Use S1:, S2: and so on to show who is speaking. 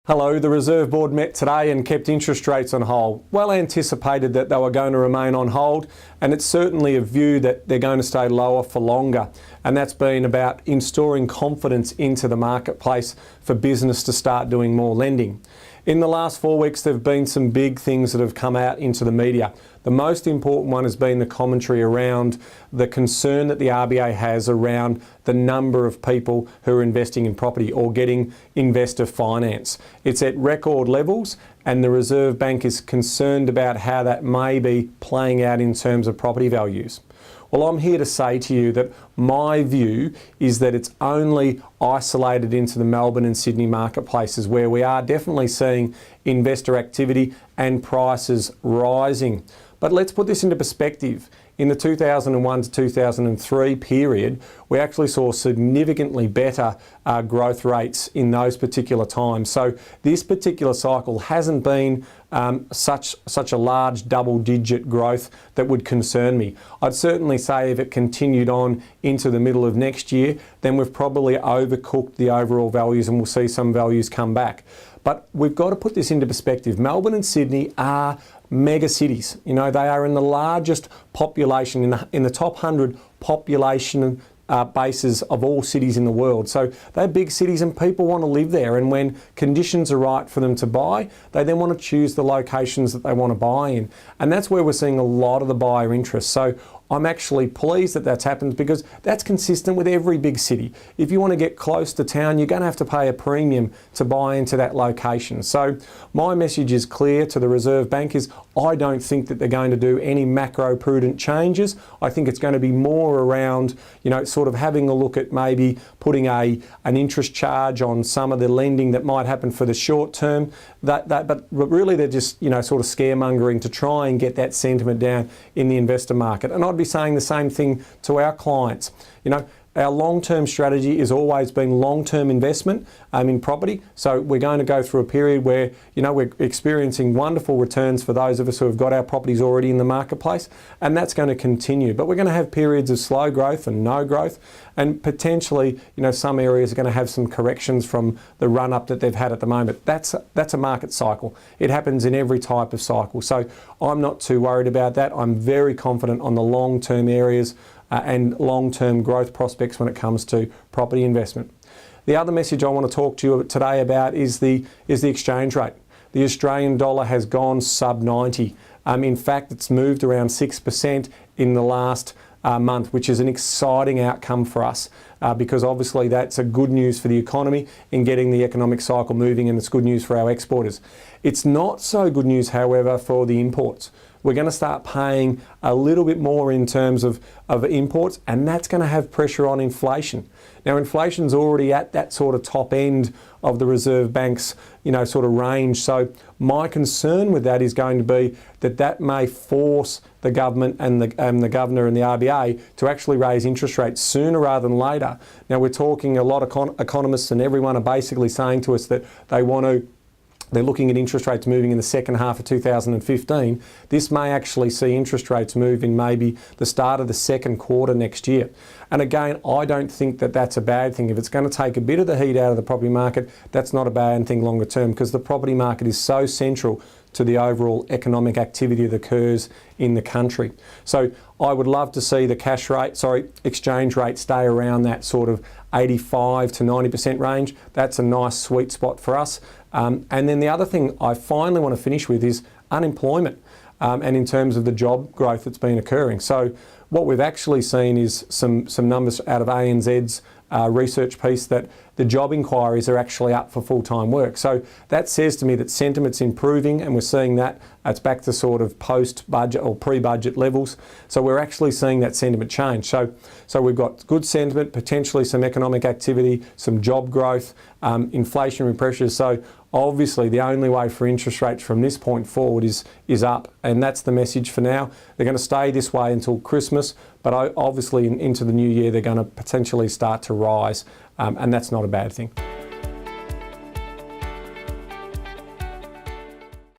S1: Hello, the Reserve Board met today and kept interest rates on hold. Well anticipated that they were going to remain on hold, and it's certainly a view that they're going to stay lower for longer. And that's been about installing confidence into the marketplace for business to start doing more lending. In the last 4 weeks, there have been some big things that have come out into the media. The most important one has been the commentary around the concern that the RBA has around the number of people who are investing in property or getting investor finance. It's at record levels, and the Reserve Bank is concerned about how that may be playing out in terms of property values. Well, I'm here to say to you that my view is that it's only isolated into the Melbourne and Sydney marketplaces where we are definitely seeing investor activity and prices rising. But let's put this into perspective. In the 2001 to 2003 period, we actually saw significantly better growth rates in those particular times. So this particular cycle hasn't been such a large double-digit growth that would concern me. I'd certainly say if it continued on into the middle of next year, then we've probably overcooked the overall values and we'll see some values come back. But we've got to put this into perspective. Melbourne and Sydney are mega cities. You know, they are in the largest population, in the top 100 population bases of all cities in the world. So they're big cities and people want to live there, and when conditions are right for them to buy, they then want to choose the locations that they want to buy in. And that's where we're seeing a lot of the buyer interest. So I'm actually pleased that that's happened because that's consistent with every big city. If you want to get close to town, you're going to have to pay a premium to buy into that location. So my message is clear to the Reserve Bank is I don't think that they're going to do any macro prudent changes. I think it's going to be more around, you know, sort of having a look at maybe putting an interest charge on some of the lending that might happen for the short term. But really they're just, you know, sort of scaremongering to try and get that sentiment down in the investor market. And I'd be saying the same thing to our clients. You know, our long-term strategy has always been long-term investment in property. So we're going to go through a period where, you know, we're experiencing wonderful returns for those of us who have got our properties already in the marketplace, and that's going to continue. But we're going to have periods of slow growth and no growth, and potentially, you know, some areas are going to have some corrections from the run-up that they've had at the moment. That's a market cycle. It happens in every type of cycle. So I'm not too worried about that. I'm very confident on the long-term areas and long-term growth prospects when it comes to property investment. The other message I want to talk to you today about is the exchange rate. The Australian dollar has gone sub 90. In fact, it's moved around 6% in the last month, which is an exciting outcome for us because obviously that's a good news for the economy in getting the economic cycle moving, and it's good news for our exporters. It's not so good news, however, for the imports. We're going to start paying a little bit more in terms of imports, and that's going to have pressure on inflation. Now, inflation's already at that sort of top end of the Reserve Bank's, you know, sort of range. So my concern with that is going to be that may force the government and the governor and the RBA to actually raise interest rates sooner rather than later. Now, we're talking a lot of economists and everyone are basically saying to us that they're looking at interest rates moving in the second half of 2015. This may actually see interest rates move in maybe the start of the second quarter next year. And again, I don't think that that's a bad thing. If it's going to take a bit of the heat out of the property market, that's not a bad thing longer term, because the property market is so central to the overall economic activity that occurs in the country. So I would love to see the exchange rate stay around that sort of 85 to 90% range. That's a nice sweet spot for us. And then the other thing I finally want to finish with is unemployment, and in terms of the job growth that's been occurring. So what we've actually seen is some numbers out of ANZ's research piece that the job inquiries are actually up for full-time work. So that says to me that sentiment's improving, and we're seeing that it's back to sort of post-budget or pre-budget levels. So we're actually seeing that sentiment change. So we've got good sentiment, potentially some economic activity, some job growth, inflationary pressures. So obviously the only way for interest rates from this point forward is up, and that's the message for now. They're going to stay this way until Christmas, but obviously into the new year they're going to potentially start to rise, and that's not a bad thing.